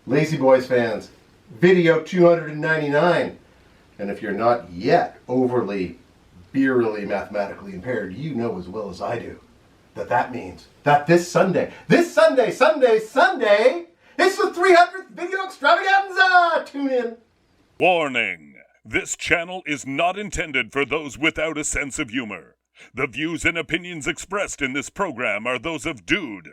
Lazyboys fans, video 299. And if you're not yet overly beerily mathematically impaired, you know as well as I do that means that this Sunday, it's the 300th video extravaganza! Tune in. Warning! This channel is not intended for those without a sense of humor. The views and opinions expressed in this program are those of Dude,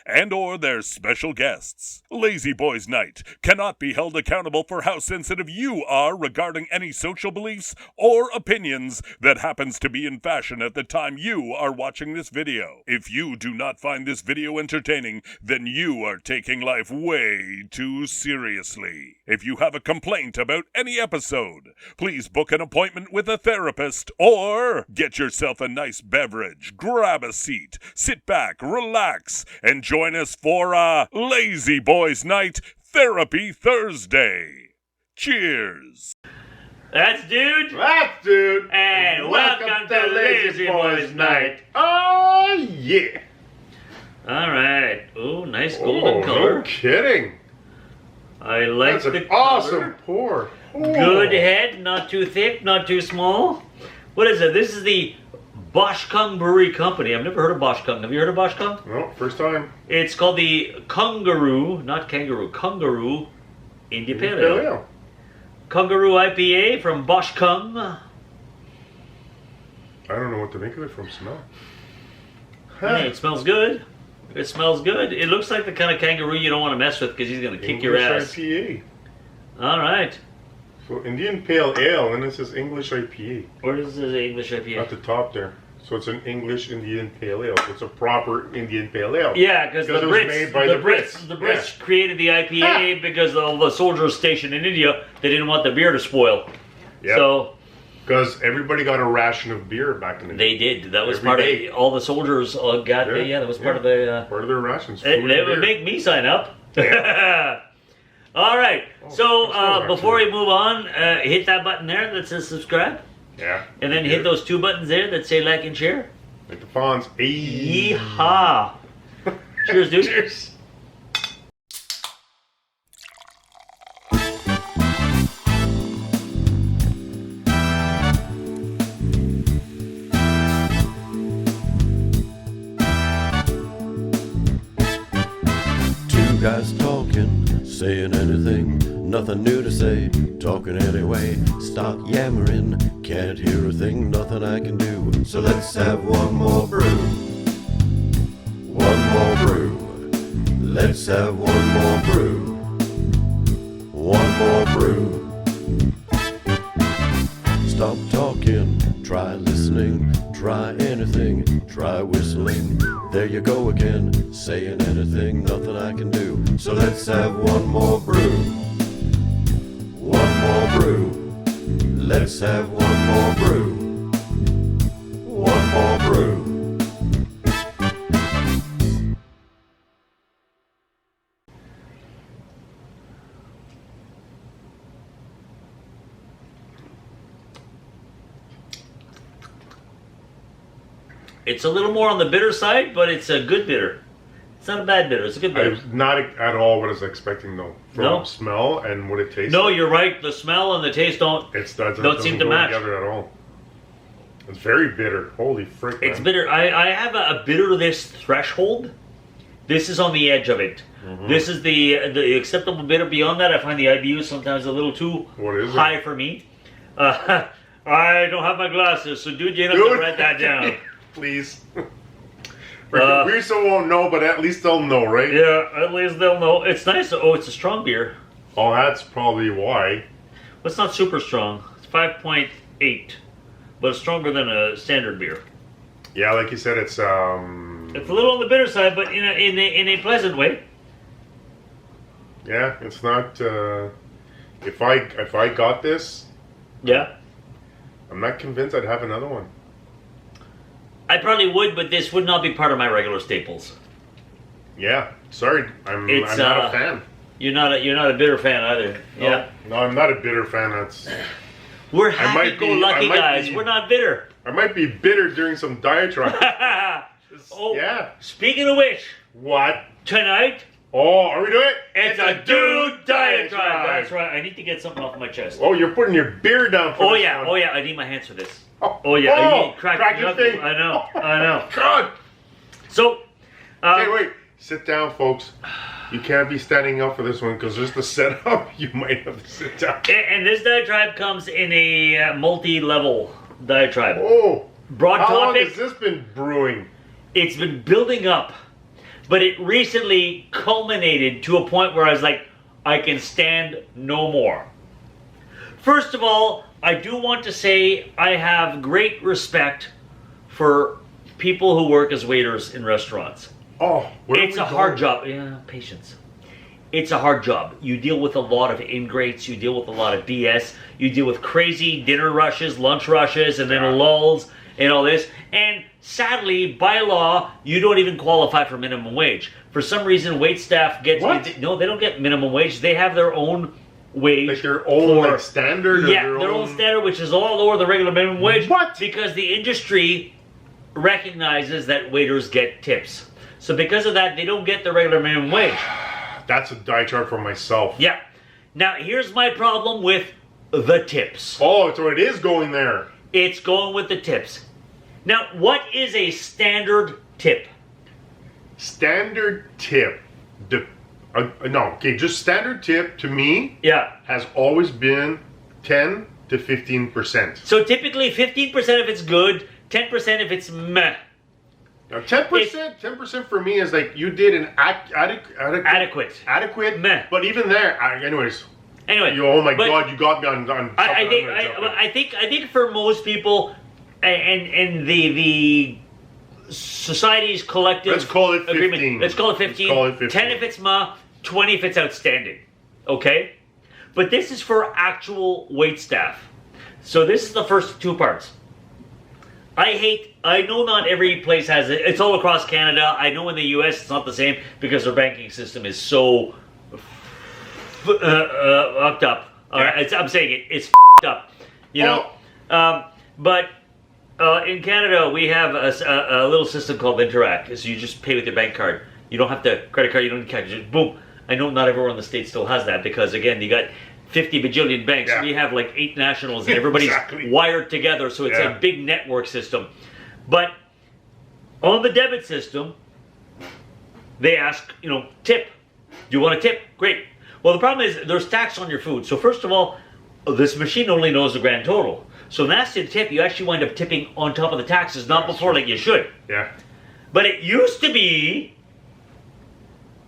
and or their special guests. Lazyboys Night cannot be held accountable for how sensitive you are regarding any social beliefs or opinions that happens to be in fashion at the time you are watching this video. If you do not find this video entertaining, then you are taking life way too seriously. If you have a complaint about any episode, please book an appointment with a therapist or get yourself a nice beverage, grab a seat, sit back, relax, and join us for a Lazyboys Night Therapy Thursday. Cheers. That's Dude. That's Dude. And welcome to Lazyboys Night. Oh, yeah. All right. Oh, nice golden color. No kidding. I like That's the an awesome color. pour. Oh. Good head, not too thick, not too small. What is it? This is the Boshkung Brewery Company. I've never heard of Boshkung. Have you heard of Boshkung? No, first time. It's called the Kungaroo, not kangaroo, Kungaroo India Pale Ale. Kungaroo IPA from Boshkung. I don't know what to make of it from smell. Hey, it smells good. It smells good. It looks like the kind of kangaroo you don't want to mess with because he's going to kick your ass. IPA. All right. So Indian Pale Ale, and this is English IPA. Where does this English IPA? At the top there. So it's an English Indian Pale Ale. It's a proper Indian Pale Ale. Yeah, because the it was made by the Brits. The Brits created the IPA because of the soldiers stationed in India. They didn't want the beer to spoil. Yep. So because everybody got a ration of beer back in the day. they did. That was Every part day. of all the soldiers got. Yeah, that was part of the. Part of their rations. It food would and beer. make me sign up. All right. So before we move on, hit that button there that says subscribe. Yeah. And then hit those two buttons there that say like and share. Like the Fonz. Yeehaw. Cheers, dude. Cheers. Two guys talking, saying anything, nothing new to say, talking anyway. Stop yammering, can't hear a thing, nothing I can do. So let's have one more brew. One more brew. Let's have one more brew. One more brew. Stop talking, try listening, try anything, try whistling. There you go again, saying anything, nothing I can do. So let's have one more brew. One more brew. Let's have one more brew. One more brew. It's a little more on the bitter side, but it's a good bitter. It's not a bad bitter. It's a good bitter. Not at all what I was expecting though. From No? smell and what it tastes No, like. you're right. The smell and the taste don't Doesn't seem to go match. together at all. It's very bitter. Holy frick, It's man. bitter. I have a bitterness threshold. This is on the edge of it. Mm-hmm. This is the acceptable bitter. Beyond that, I find the IBU sometimes a little too What is it? high for me. I don't have my glasses, so dude, you have to write that down. Please. We still won't know, but at least they'll know, right? Yeah, at least they'll know. It's nice. Oh, it's a strong beer. Oh, that's probably why. Well, it's not super strong. It's 5.8, but it's stronger than a standard beer. Yeah, like you said, it's It's a little on the bitter side, but in a pleasant way. yeah, it's not. If I got this, Yeah. I'm not convinced I'd have another one. I probably would, but this would not be part of my regular staples. Yeah, sorry, I'm It's, not a fan. You're not a bitter fan either. No, Yeah. no, I'm not a bitter fan. That's We're I might be- happy-go-lucky I might guys. be- We're not bitter. I might be bitter during some diatribe. Oh, Yeah. speaking of which, What? tonight Oh, are we doing it? It's a dude diatribe. That's right. I need to get something off my chest. Oh, you're putting your beer down for this one. Oh yeah. I need my hands for this. Oh yeah. I Oh, need crack your knuckles. thing. I know. God. So. Okay, wait. Sit down, folks. You can't be standing up for this one because just the setup, you might have to sit down. And this diatribe comes in a multi-level diatribe. Oh. Broad How long topic. has this been brewing? It's been building up, but it recently culminated to a point where I was like, I can stand no more. First of all, I do want to say I have great respect for people who work as waiters in restaurants. Oh, where It's a hard job. Yeah, patience. It's a hard job. You deal with a lot of ingrates. You deal with a lot of BS. You deal with crazy dinner rushes, lunch rushes, and then lulls and all this. And sadly, by law, you don't even qualify for minimum wage. For some reason, wait staff get... What? No, they don't get minimum wage. They have their own wage. Like their own like standard? Yeah, or their own standard, which is a lot lower than regular minimum wage. What? Because the industry recognizes that waiters get tips. So because of that, they don't get the regular minimum wage. That's a diatribe for myself. Yeah. Now, here's my problem with the tips. Oh, so it is going there. It's going with the tips. Now, what is a standard tip? Standard tip. Just standard tip to me Yeah. has always been 10 to 15%. So typically 15% if it's good, 10% if it's meh. Now 10% for me is like you did an Adequate. adequate, Meh. but even there, anyways. Anyway. Oh my but God, you got me on something I think I'm gonna jump in. I think for most people and the society's collective Let's call it 15. agreement. Let's call it 15. Let's call it 15. 10 if it's meh, 20 if it's outstanding. Okay? But this is for actual wait staff. So this is the first two parts. I know not every place has it. It's all across Canada. I know in the US it's not the same because their banking system is so fucked up. Alright, I'm saying it. It's fucked up. You know? But in Canada we have a little system called Interact. So you just pay with your bank card. You don't have to credit card. You don't need cash. Just boom. I know not everyone in the States still has that because again you got 50 bajillion banks. Yeah. We have like 8 nationals and everybody's wired together, so it's a big network system. But on the debit system, they ask, tip. Do you want a tip? Great. Well, the problem is there's tax on your food. So first of all, this machine only knows the grand total. So when that's the tip, you actually wind up tipping on top of the taxes, not before like you should. Yeah. But it used to be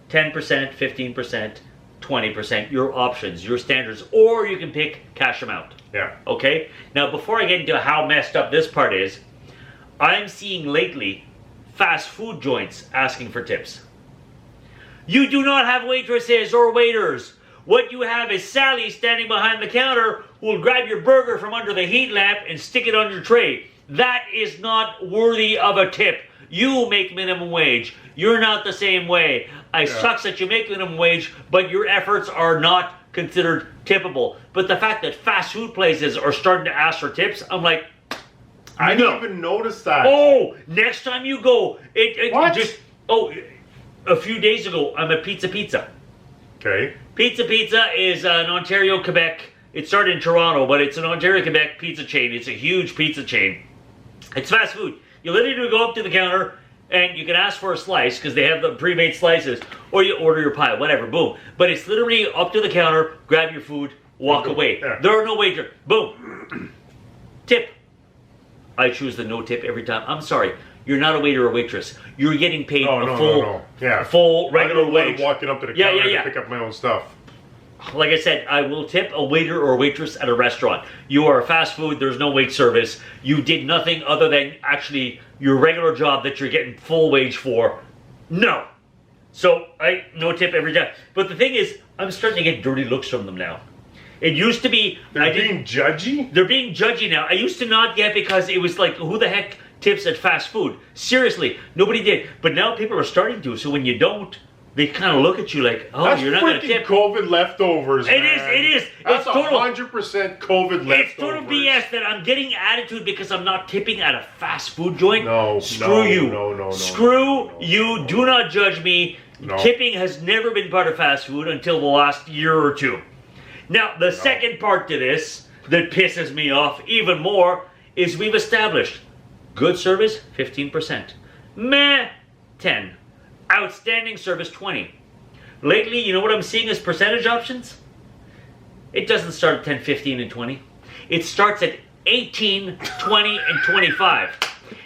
10%, 15%, 20%, your options, your standards, or you can pick cash amount. Yeah. Okay? Now, before I get into how messed up this part is, I'm seeing lately fast food joints asking for tips. You do not have waitresses or waiters. What you have is Sally standing behind the counter who will grab your burger from under the heat lamp and stick it on your tray. That is not worthy of a tip. You make minimum wage. You're not the same way. Sucks that you make minimum wage, but your efforts are not considered tippable. But the fact that fast food places are starting to ask for tips, I'm like, I didn't even notice that. Oh, next time you go, What? A few days ago, I'm at Pizza. Okay. Pizza is an Ontario, Quebec. It started in Toronto, but it's an Ontario, Quebec pizza chain. It's a huge pizza chain. It's fast food. You literally go up to the counter and you can ask for a slice because they have the pre-made slices, or you order your pie, whatever, boom. But it's literally up to the counter, grab your food, walk away. Yeah. There are no waiter. Boom. Tip. I choose the no tip every time. I'm sorry. You're not a waiter or waitress. You're getting paid a full regular wage. I'm walking up to the counter to pick up my own stuff. Like I said, I will tip a waiter or waitress at a restaurant. You are a fast food, there's no wait service. You did nothing other than actually your regular job that you're getting full wage for. No. So, no tip every time. But the thing is, I'm starting to get dirty looks from them now. It used to be... They're being judgy? They're being judgy now. I used to not get because it was like, who the heck tips at fast food? Seriously, nobody did. But now people are starting to, so when you don't, they kind of look at you like, oh, That's you're not going to freaking tip. COVID leftovers, man. It is. That's It's total 100% COVID leftovers. It's total BS that I'm getting attitude because I'm not tipping at a fast food joint. No, Screw you. No. Screw you. Do not judge me. No. Tipping has never been part of fast food until the last year or two. Now, the second part to this that pisses me off even more is we've established good service, 15%. Meh, 10. Outstanding service, 20. Lately, you know what I'm seeing as percentage options? It doesn't start at 10, 15, and 20. It starts at 18, 20, and 25.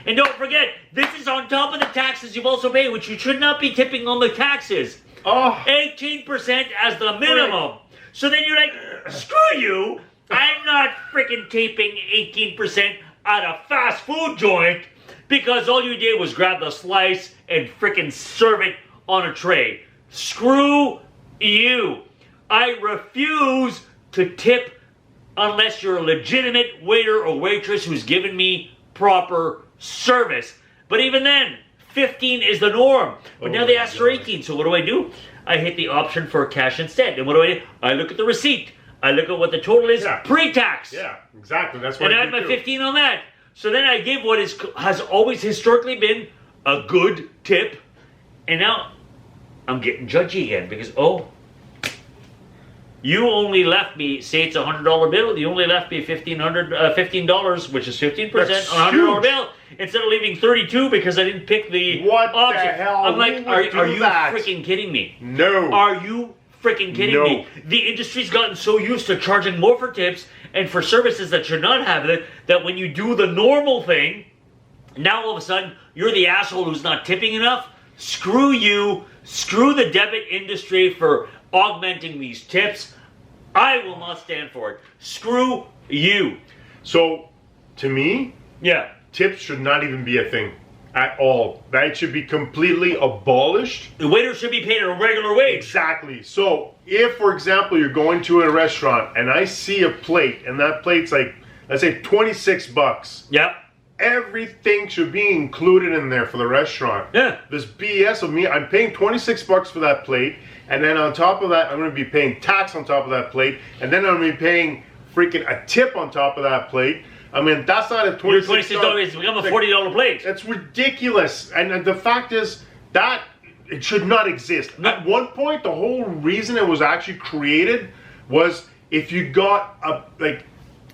And don't forget, this is on top of the taxes you've also paid, which you should not be tipping on the taxes. Oh. 18% as the minimum. So then you're like, screw you. I'm not freaking taping 18% at a fast food joint because all you did was grab the slice and freaking serve it on a tray. Screw you. I refuse to tip unless you're a legitimate waiter or waitress who's given me proper service. But even then, 15 is the norm. But now they ask for 18, so what do? I hit the option for cash instead. And what do? I look at the receipt. I look at what the total is pre-tax. Yeah, exactly. That's what and I add my 15 on that. So then I give what has always historically been a good tip. And now I'm getting judgy again because, you only left me, say it's a $100 bill, you only left me $15, which is 15% on a $100 bill, instead of leaving 32 because I didn't pick the option. The hell? I'm like, are you freaking kidding me? No. Are you freaking kidding me? The industry's gotten so used to charging more for tips and for services that should not have it, that when you do the normal thing, now all of a sudden, you're the asshole who's not tipping enough. Screw you. Screw the debit industry for augmenting these tips. I will not stand for it. Screw you. So, to me, Yeah. tips should not even be a thing at all. That should be completely abolished. The waiter should be paid a regular wage. Exactly. So, if, for example, you're going to a restaurant and I see a plate and that plate's like, let's say $26. Yep. Everything should be included in there for the restaurant. Yeah. This BS of me, I'm paying $26 for that plate, and then on top of that, I'm going to be paying tax on top of that plate, and then I'm going to be paying freaking a tip on top of that plate. I mean, that's not a $26. It's become a $40 plate. That's ridiculous. And the fact is that it should not exist. No. At one point, the whole reason it was actually created was if you got an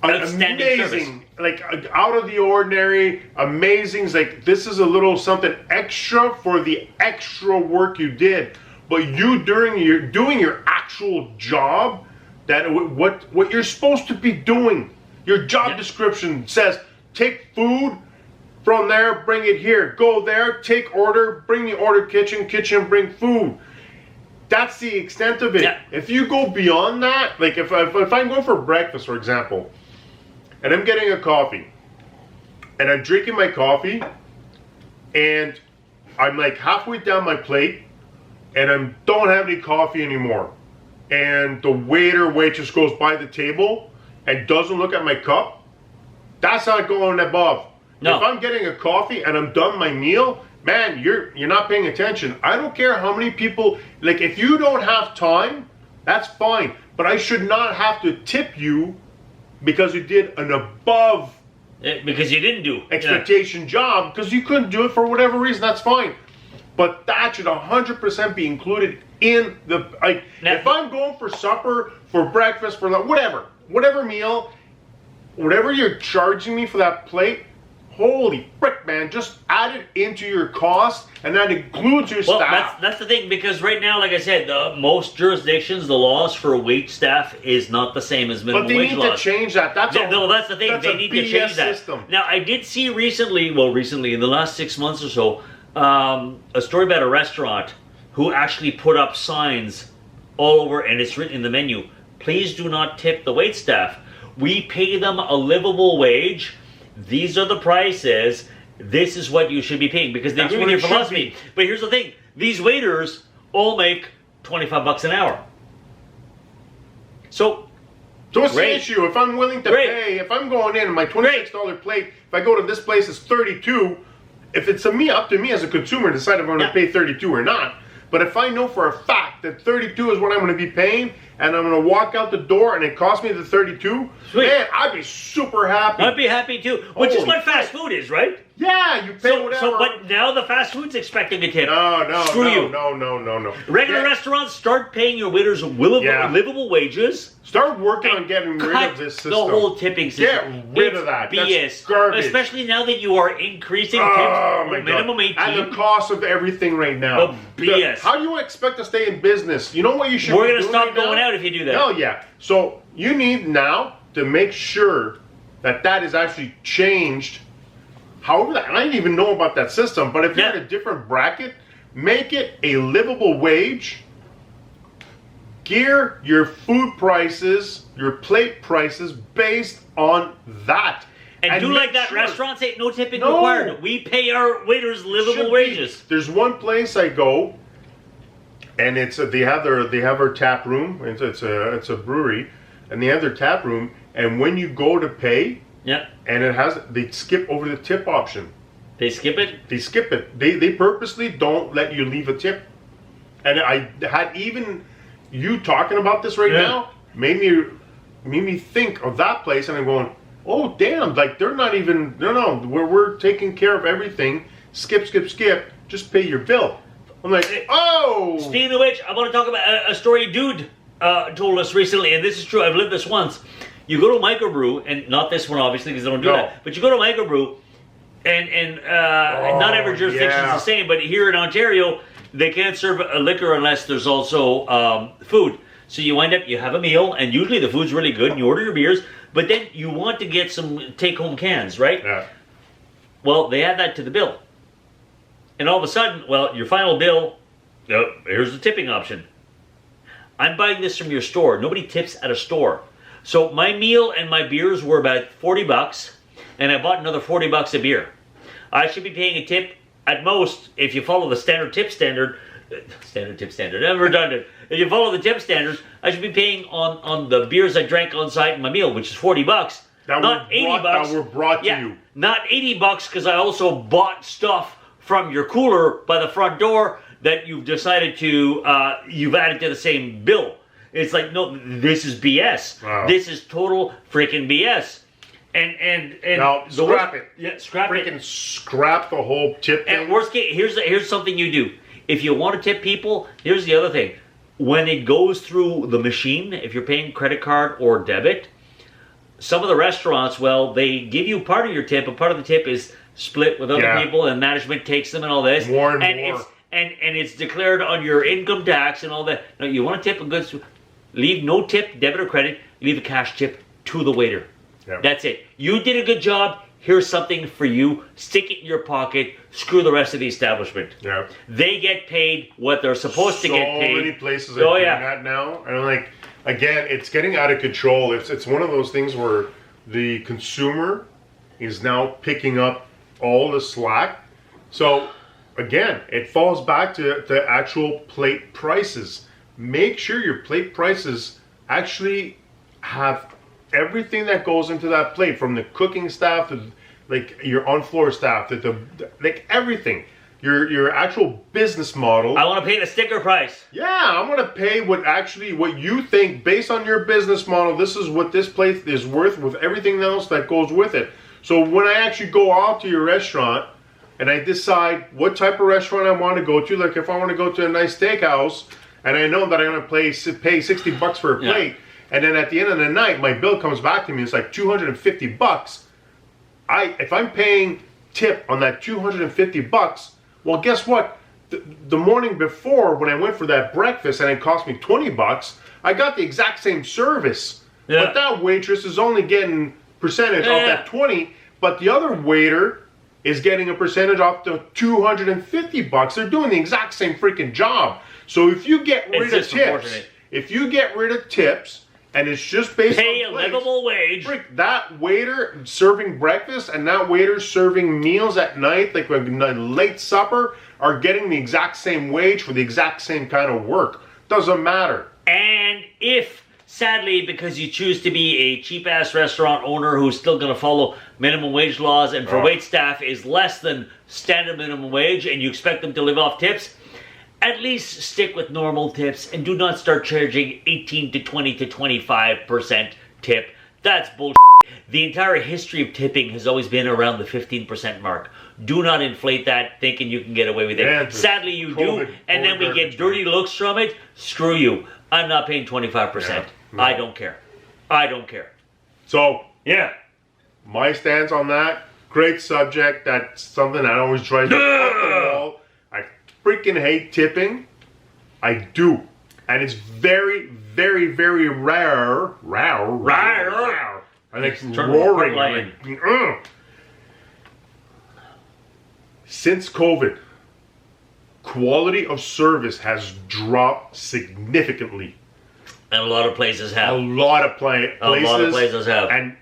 Outstanding amazing, out of the ordinary, amazing, this is a little something extra for the extra work you did. But you doing your actual job, that what you're supposed to be doing. Your job description says, take food from there, bring it here. Go there, take order, bring the order kitchen, bring food. That's the extent of it. Yeah. If you go beyond that, like if I'm going for breakfast, for example, and I'm getting a coffee, and I'm drinking my coffee, and I'm like halfway down my plate, and I don't have any coffee anymore, and the waitress goes by the table and doesn't look at my cup, that's not going above. No. If I'm getting a coffee and I'm done my meal, man, you're not paying attention. I don't care how many people, if you don't have time, that's fine, but I should not have to tip you because you did an above Because you didn't do expectation job, because you couldn't do it for whatever reason, that's fine. But that should 100% be included in the, if I'm going for supper, for breakfast, for whatever meal, whatever you're charging me for that plate, holy frick, man, just add it into your cost, and that includes your staff. That's the thing, because right now, like I said, most jurisdictions, the laws for wait staff is not the same as minimum wage laws. But they need to change that. That's the thing. They need to change that. System. Now, I did see recently in the last 6 months or so, a story about a restaurant who actually put up signs all over, and it's written in the menu, please do not tip the wait staff. We pay them a livable wage. These are the prices. This is what you should be paying, because they agree with your philosophy. But here's the thing: these waiters all make $25 an hour. So what's the issue? If I'm willing to pay, if I'm going in and my $26 plate, if I go to this place, it's $32. If it's up to me as a consumer to decide if I'm going to pay $32 or not. But if I know for a fact that $32 is what I'm going to be paying, and I'm going to walk out the door and it costs me the $32, man, I'd be super happy. I'd be happy too. Which is what fast food is, right? Yeah, you pay whatever. So, but now the fast food's expecting a tip. No, Screw you. No. Regular restaurants, start paying your waiters livable wages. Start working on getting rid of this system. The whole tipping system. Get rid of that. BS. That's garbage. Especially now that you are increasing tips minimum 18. And the cost of everything right now. BS. How do you expect to stay in business? You know what you should We're be going to doing stop right going now? out if you do that. Hell yeah. So you need now to make sure that is actually changed. However, I didn't even know about that system, but if you're in a different bracket, make it a livable wage. Gear your food prices, your plate prices based on that. And do like that restaurant say no tipping required. We pay our waiters livable wages. There's one place I go, and it's they have their tap room. It's a brewery, and they have their tap room. And when you go to pay, and they skip over the tip option. They skip it? They skip it. They purposely don't let you leave a tip. And I had even you talking about this right now made me think of that place, and I'm going, oh damn! Like they're not even we're taking care of everything. Skip. Just pay your bill. I'm like, oh. Speaking of which, I want to talk about a story dude told us recently, and this is true. I've lived this once. You go to a microbrew, and not this one obviously because they don't do that, but you go to a microbrew, and not every jurisdiction is the same, but here in Ontario, they can't serve a liquor unless there's also food. So you wind up, you have a meal, and usually the food's really good, and you order your beers, but then you want to get some take-home cans, right? Yeah. Well, they add that to the bill. And all of a sudden, your final bill, here's the tipping option. I'm buying this from your store. Nobody tips at a store. So my meal and my beers were about $40, and I bought another $40 a beer. I should be paying a tip at most, if you follow the standard tip standard, I'm redundant. If you follow the tip standards, I should be paying on the beers I drank on site in my meal, which is $40. Not $80. That were brought to you. Not $80 because I also bought stuff from your cooler by the front door that you've decided to, you've added to the same bill. It's like, no, this is BS. Wow. This is total freaking BS. And now scrap it. Yeah, scrap it. Freaking scrap the whole tip thing. And worst case, here's something you do. If you want to tip people, here's the other thing. When it goes through the machine, if you're paying credit card or debit, some of the restaurants, they give you part of your tip, but part of the tip is split with other people, and management takes them and all this. More and more. And it's declared on your income tax and all that. Now, you want to tip a good... Leave no tip, debit or credit. Leave a cash tip to the waiter. Yep. That's it. You did a good job. Here's something for you. Stick it in your pocket. Screw the rest of the establishment. Yeah. They get paid what they're supposed to get paid. So many places are doing that now. And like, again, it's getting out of control. It's one of those things where the consumer is now picking up all the slack. So again, it falls back to the actual plate prices. Make sure your plate prices actually have everything that goes into that plate, from the cooking staff to like your on-floor staff to like everything. Your actual business model. I want to pay the sticker price. Yeah, I'm going to pay what you think based on your business model. This is what this place is worth with everything else that goes with it. So when I actually go out to your restaurant and I decide what type of restaurant I want to go to, like if I want to go to a nice steakhouse, and I know that I'm going to pay $60 for a plate, and then at the end of the night, my bill comes back to me, it's like $250. If I'm paying tip on that $250, well, guess what? The morning before, when I went for that breakfast and it cost me $20, I got the exact same service. Yeah. But that waitress is only getting percentage off that 20, but the other waiter is getting a percentage off the $250. They're doing the exact same freaking job. So if you get rid of tips, and it's just based on pay a livable wage. That waiter serving breakfast and that waiter serving meals at night, like a late supper, are getting the exact same wage for the exact same kind of work. Doesn't matter. And if, sadly, because you choose to be a cheap-ass restaurant owner who's still going to follow minimum wage laws and for wait staff is less than standard minimum wage and you expect them to live off tips, at least stick with normal tips and do not start charging 18 to 20 to 25% tip. That's bullshit. The entire history of tipping has always been around the 15% mark. Do not inflate that thinking you can get away with it. Yeah, Sadly, you do, COVID and then we get dirty looks from it. Screw you. I'm not paying 25%. Yeah, no. I don't care. I don't care. So, Yeah. my stance on that, great subject. That's something that always drives me up the wall. I freaking hate tipping. I do. And it's very, very, very rare. Rare. I think It's turning roaring. lion. Like, ugh. Since COVID, quality of service has dropped significantly. And a lot of places A have. lot of places. A lot of places have. And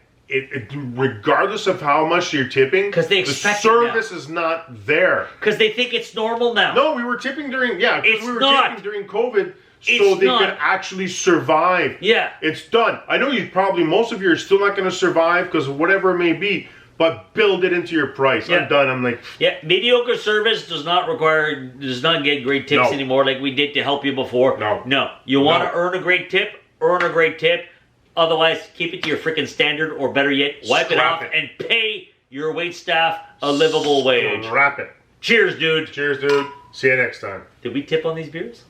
regardless of how much you're tipping, 'Cause they the expect it now. service is not there. Because they think it's normal now. No, we were tipping during, because It's we were not. tipping during COVID so It's they not. could actually survive. Yeah. It's done. I know most of you are still not going to survive because of whatever it may be, but build it into your price. Yeah. I'm done. I'm like, Yeah, mediocre service does not get great tips No. anymore like we did to help you before. No. You want to No. earn a great tip, earn a great tip. Otherwise, keep it to your freaking standard, or better yet, wipe it Scrap off it. and pay your wait staff a livable wage. wrap it. Cheers, dude. Cheers, dude. See you next time. Did we tip on these beers?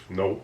No.